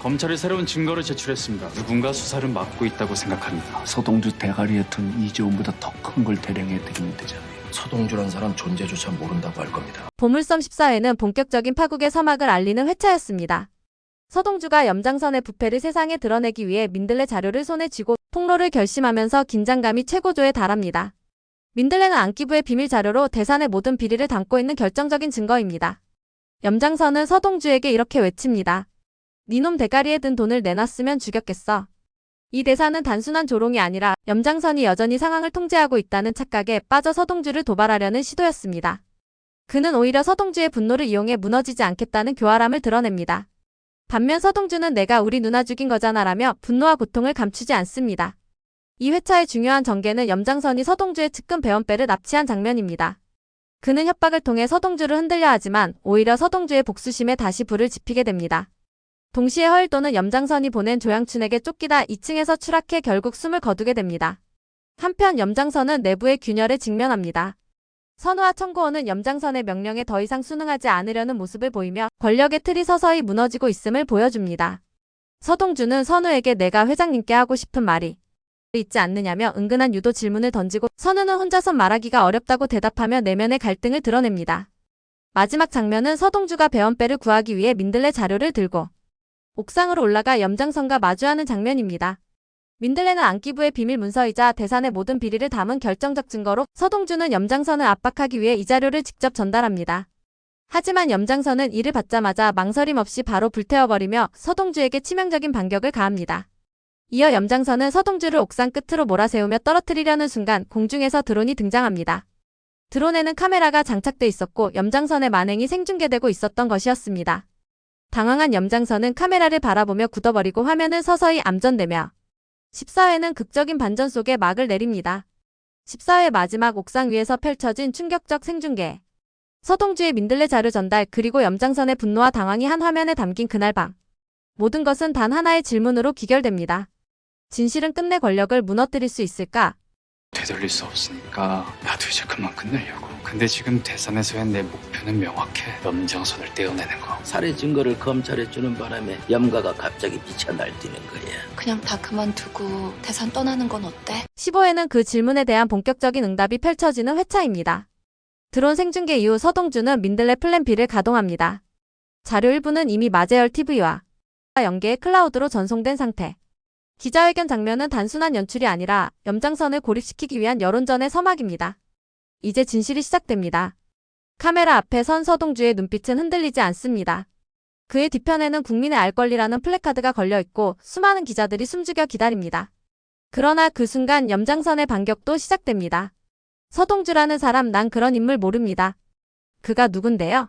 검찰이 새로운 증거를 제출했습니다. 누군가 수사를 막고 있다고 생각합니다. 서동주 대가리에 든 이재용보다 더 큰 걸 대량해 드리면 되잖아요. 서동주란 사람 존재조차 모른다고 할 겁니다. 보물섬 14회는 본격적인 파국의 서막을 알리는 회차였습니다. 서동주가 염장선의 부패를 세상에 드러내기 위해 민들레 자료를 손에 쥐고 폭로를 결심하면서 긴장감이 최고조에 달합니다. 민들레는 안기부의 비밀 자료로 대산의 모든 비리를 담고 있는 결정적인 증거입니다. 염장선은 서동주에게 이렇게 외칩니다. 니놈 대가리에 든 돈을 내놨으면 죽였겠어. 이 대사는 단순한 조롱이 아니라 염장선이 여전히 상황을 통제하고 있다는 착각에 빠져 서동주를 도발하려는 시도였습니다. 그는 오히려 서동주의 분노를 이용해 무너지지 않겠다는 교활함을 드러냅니다. 반면 서동주는 내가 우리 누나 죽인 거잖아라며 분노와 고통을 감추지 않습니다. 이 회차의 중요한 전개는 염장선이 서동주의 측근 배원배를 납치한 장면입니다. 그는 협박을 통해 서동주를 흔들려 하지만 오히려 서동주의 복수심에 다시 불을 지피게 됩니다. 동시에 허일도는 염장선이 보낸 조양춘에게 쫓기다 2층에서 추락해 결국 숨을 거두게 됩니다. 한편 염장선은 내부의 균열에 직면합니다. 선우와 청고원은 염장선의 명령에 더 이상 순응하지 않으려는 모습을 보이며 권력의 틀이 서서히 무너지고 있음을 보여줍니다. 서동주는 선우에게 내가 회장님께 하고 싶은 말이 있지 않느냐며 은근한 유도 질문을 던지고 선우는 혼자선 말하기가 어렵다고 대답하며 내면의 갈등을 드러냅니다. 마지막 장면은 서동주가 배원배를 구하기 위해 민들레 자료를 들고 옥상으로 올라가 염장선과 마주하는 장면입니다. 민들레는 안기부의 비밀 문서이자 대산의 모든 비리를 담은 결정적 증거로 서동주는 염장선을 압박하기 위해 이 자료를 직접 전달합니다. 하지만 염장선은 이를 받자마자 망설임 없이 바로 불태워버리며 서동주에게 치명적인 반격을 가합니다. 이어 염장선은 서동주를 옥상 끝으로 몰아세우며 떨어뜨리려는 순간 공중에서 드론이 등장합니다. 드론에는 카메라가 장착돼 있었고 염장선의 만행이 생중계되고 있었던 것이었습니다. 당황한 염장선은 카메라를 바라보며 굳어버리고 화면은 서서히 암전되며 14회는 극적인 반전 속에 막을 내립니다. 14회 마지막 옥상 위에서 펼쳐진 충격적 생중계. 서동주의 민들레 자료 전달 그리고 염장선의 분노와 당황이 한 화면에 담긴 그날 밤. 모든 것은 단 하나의 질문으로 귀결됩니다. 진실은 끝내 권력을 무너뜨릴 수 있을까? 되돌릴 수 없으니까 나도 이제 그만 끝내려고. 근데 지금 대산에서의 내 목표는 명확해. 염장선을 떼어내는 거. 살해 증거를 검찰에 주는 바람에 염가가 갑자기 빛이 날뛰는 거야. 그냥 다 그만두고 대산 떠나는 건 어때? 15회는 그 질문에 대한 본격적인 응답이 펼쳐지는 회차입니다. 드론 생중계 이후 서동주는 민들레 플랜 B를 가동합니다. 자료 일부는 이미 마제열 TV와 연계해 클라우드로 전송된 상태. 기자회견 장면은 단순한 연출이 아니라 염장선을 고립시키기 위한 여론전의 서막입니다. 이제 진실이 시작됩니다. 카메라 앞에 선 서동주의 눈빛은 흔들리지 않습니다. 그의 뒤편에는 국민의 알 권리라는 플래카드가 걸려있고 수많은 기자들이 숨죽여 기다립니다. 그러나 그 순간 염장선의 반격도 시작됩니다. 서동주라는 사람 난 그런 인물 모릅니다. 그가 누군데요?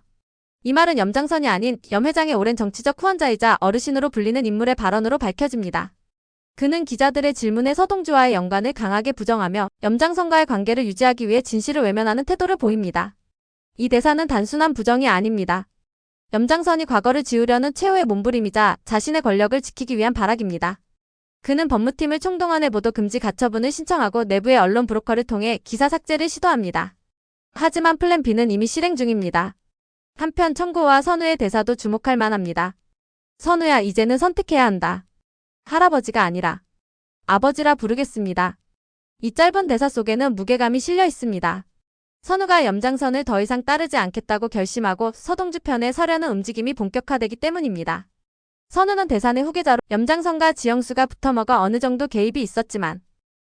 이 말은 염장선이 아닌 염 회장의 오랜 정치적 후원자이자 어르신으로 불리는 인물의 발언으로 밝혀집니다. 그는 기자들의 질문에 서동주와의 연관을 강하게 부정하며 염장선과의 관계를 유지하기 위해 진실을 외면하는 태도를 보입니다. 이 대사는 단순한 부정이 아닙니다. 염장선이 과거를 지우려는 최후의 몸부림이자 자신의 권력을 지키기 위한 발악입니다. 그는 법무팀을 총동원해 보도 금지 가처분을 신청하고 내부의 언론 브로커를 통해 기사 삭제를 시도합니다. 하지만 플랜 B는 이미 실행 중입니다. 한편 청구와 선우의 대사도 주목할 만합니다. 선우야, 이제는 선택해야 한다. 할아버지가 아니라 아버지라 부르겠습니다. 이 짧은 대사 속에는 무게감이 실려 있습니다. 선우가 염장선을 더 이상 따르지 않겠다고 결심하고 서동주 편에 서려는 움직임이 본격화되기 때문입니다. 선우는 대산의 후계자로 염장선과 지영수가 붙어먹어 어느 정도 개입이 있었지만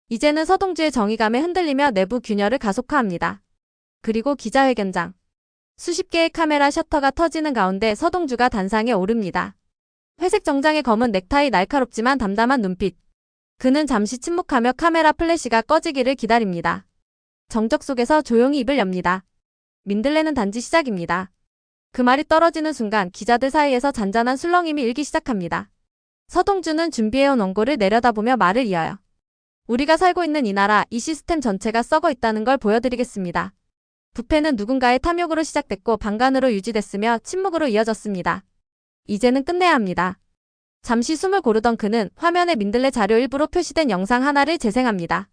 이제는 서동주의 정의감에 흔들리며 내부 균열을 가속화합니다. 그리고 기자회견장. 수십 개의 카메라 셔터가 터지는 가운데 서동주가 단상에 오릅니다. 회색 정장의 검은 넥타이 날카롭지만 담담한 눈빛. 그는 잠시 침묵하며 카메라 플래시가 꺼지기를 기다립니다. 정적 속에서 조용히 입을 엽니다. 민들레는 단지 시작입니다. 그 말이 떨어지는 순간 기자들 사이에서 잔잔한 술렁임이 일기 시작합니다. 서동주는 준비해온 원고를 내려다보며 말을 이어요. 우리가 살고 있는 이 나라, 이 시스템 전체가 썩어 있다는 걸 보여드리겠습니다. 부패는 누군가의 탐욕으로 시작됐고 방관으로 유지됐으며 침묵으로 이어졌습니다. 이제는 끝내야 합니다. 잠시 숨을 고르던 그는 화면에 민들레 자료 일부로 표시된 영상 하나를 재생합니다.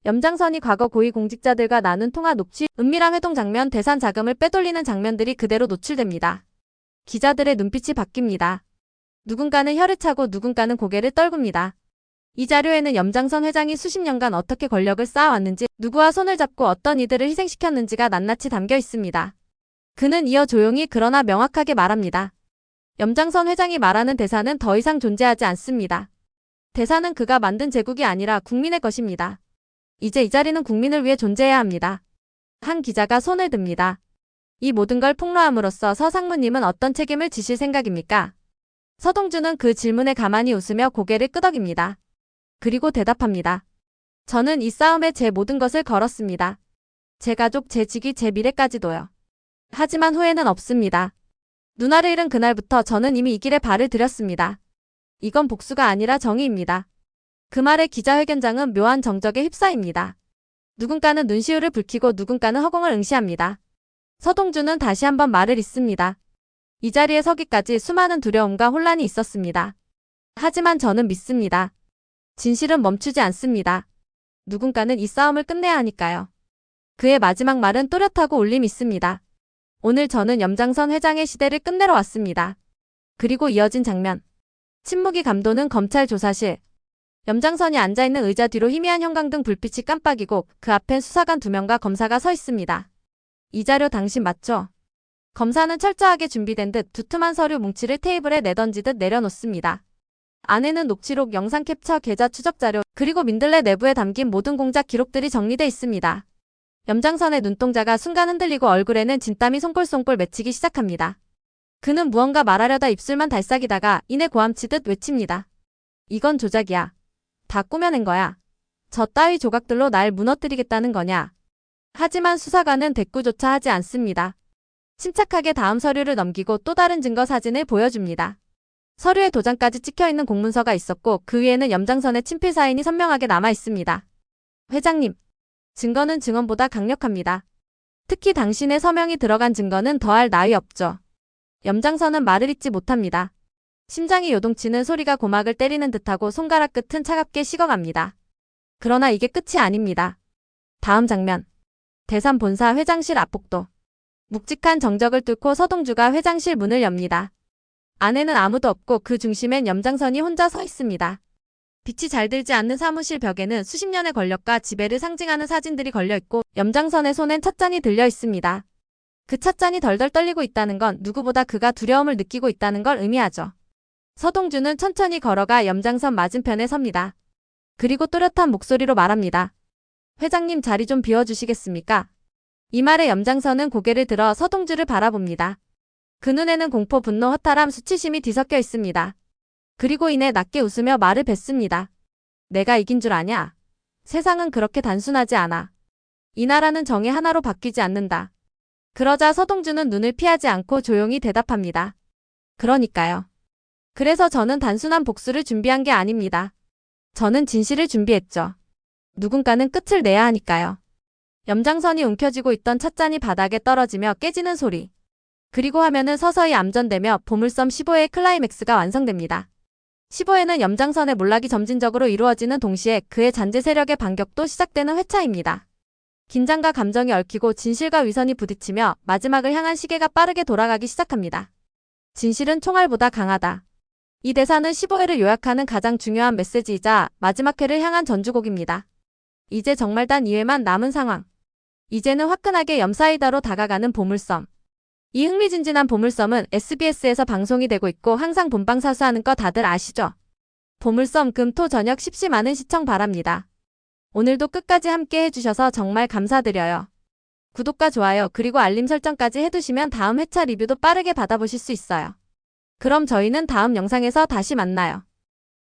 염장선이 과거 고위공직자들과 나눈 통화 녹취, 은밀한 회동 장면, 대산 자금을 빼돌리는 장면들이 그대로 노출됩니다. 기자들의 눈빛이 바뀝니다. 누군가는 혀를 차고 누군가는 고개를 떨굽니다. 이 자료에는 염장선 회장이 수십 년간 어떻게 권력을 쌓아왔는지, 누구와 손을 잡고 어떤 이들을 희생시켰는지가 낱낱이 담겨 있습니다. 그는 이어 조용히 그러나 명확하게 말합니다. 염장선 회장이 말하는 대사는 더 이상 존재하지 않습니다. 대사는 그가 만든 제국이 아니라 국민의 것입니다. 이제 이 자리는 국민을 위해 존재해야 합니다. 한 기자가 손을 듭니다. 이 모든 걸 폭로함으로써 서상무님은 어떤 책임을 지실 생각입니까? 서동주는 그 질문에 가만히 웃으며 고개를 끄덕입니다. 그리고 대답합니다. 저는 이 싸움에 제 모든 것을 걸었습니다. 제 가족, 제 직위, 제 미래까지도요. 하지만 후회는 없습니다. 누나를 잃은 그날부터 저는 이미 이 길에 발을 들였습니다. 이건 복수가 아니라 정의입니다. 그 말에 기자회견장은 묘한 정적에 휩싸입니다. 누군가는 눈시울을 붉히고 누군가는 허공을 응시합니다. 서동주는 다시 한번 말을 잇습니다. 이 자리에 서기까지 수많은 두려움과 혼란이 있었습니다. 하지만 저는 믿습니다. 진실은 멈추지 않습니다. 누군가는 이 싸움을 끝내야 하니까요. 그의 마지막 말은 또렷하고 울림 있습니다. 오늘 저는 염장선 회장의 시대를 끝내러 왔습니다. 그리고 이어진 장면. 침묵이 감도는 검찰 조사실. 염장선이 앉아있는 의자 뒤로 희미한 형광등 불빛이 깜빡이고 그 앞엔 수사관 2명과 검사가 서 있습니다. 이 자료 당신 맞죠? 검사는 철저하게 준비된 듯 두툼한 서류 뭉치를 테이블에 내던지듯 내려놓습니다. 안에는 녹취록, 영상 캡처, 계좌 추적 자료, 그리고 민들레 내부에 담긴 모든 공작 기록들이 정리돼 있습니다. 염장선의 눈동자가 순간 흔들리고 얼굴에는 진땀이 송골송골 맺히기 시작합니다. 그는 무언가 말하려다 입술만 달싹이다가 이내 고함치듯 외칩니다. 이건 조작이야. 다 꾸며낸 거야. 저 따위 조각들로 날 무너뜨리겠다는 거냐. 하지만 수사관은 대꾸조차 하지 않습니다. 침착하게 다음 서류를 넘기고 또 다른 증거 사진을 보여줍니다. 서류에 도장까지 찍혀있는 공문서가 있었고 그 위에는 염장선의 친필 사인이 선명하게 남아 있습니다. 회장님, 증거는 증언보다 강력합니다. 특히 당신의 서명이 들어간 증거는 더할 나위 없죠. 염장선은 말을 잇지 못합니다. 심장이 요동치는 소리가 고막을 때리는 듯하고 손가락 끝은 차갑게 식어갑니다. 그러나 이게 끝이 아닙니다. 다음 장면. 대산 본사 회장실 앞복도. 묵직한 정적을 뚫고 서동주가 회장실 문을 엽니다. 안에는 아무도 없고 그 중심엔 염장선이 혼자 서 있습니다. 빛이 잘 들지 않는 사무실 벽에는 수십 년의 권력과 지배를 상징하는 사진들이 걸려있고 염장선의 손엔 찻잔이 들려 있습니다. 그 찻잔이 덜덜 떨리고 있다는 건 누구보다 그가 두려움을 느끼고 있다는 걸 의미하죠. 서동주는 천천히 걸어가 염장선 맞은편에 섭니다. 그리고 또렷한 목소리로 말합니다. 회장님, 자리 좀 비워주시겠습니까? 이 말에 염장선은 고개를 들어 서동주를 바라봅니다. 그 눈에는 공포, 분노, 허탈함, 수치심이 뒤섞여 있습니다. 그리고 이내 낮게 웃으며 말을 뱉습니다. 내가 이긴 줄 아냐? 세상은 그렇게 단순하지 않아. 이 나라는 정의 하나로 바뀌지 않는다. 그러자 서동주는 눈을 피하지 않고 조용히 대답합니다. 그러니까요. 그래서 저는 단순한 복수를 준비한 게 아닙니다. 저는 진실을 준비했죠. 누군가는 끝을 내야 하니까요. 염장선이 움켜쥐고 있던 찻잔이 바닥에 떨어지며 깨지는 소리. 그리고 화면은 서서히 암전되며 보물섬 15회의 클라이맥스가 완성됩니다. 15회는 염장선의 몰락이 점진적으로 이루어지는 동시에 그의 잔재 세력의 반격도 시작되는 회차입니다. 긴장과 감정이 얽히고 진실과 위선이 부딪히며 마지막을 향한 시계가 빠르게 돌아가기 시작합니다. 진실은 총알보다 강하다. 이 대사는 15회를 요약하는 가장 중요한 메시지이자 마지막 회를 향한 전주곡입니다. 이제 정말 단 2회만 남은 상황. 이제는 화끈하게 염사이다로 다가가는 보물섬. 이 흥미진진한 보물섬은 SBS에서 방송이 되고 있고 항상 본방 사수하는 거 다들 아시죠? 보물섬 금, 토, 저녁 10시 많은 시청 바랍니다. 오늘도 끝까지 함께 해주셔서 정말 감사드려요. 구독과 좋아요 그리고 알림 설정까지 해두시면 다음 회차 리뷰도 빠르게 받아보실 수 있어요. 그럼 저희는 다음 영상에서 다시 만나요.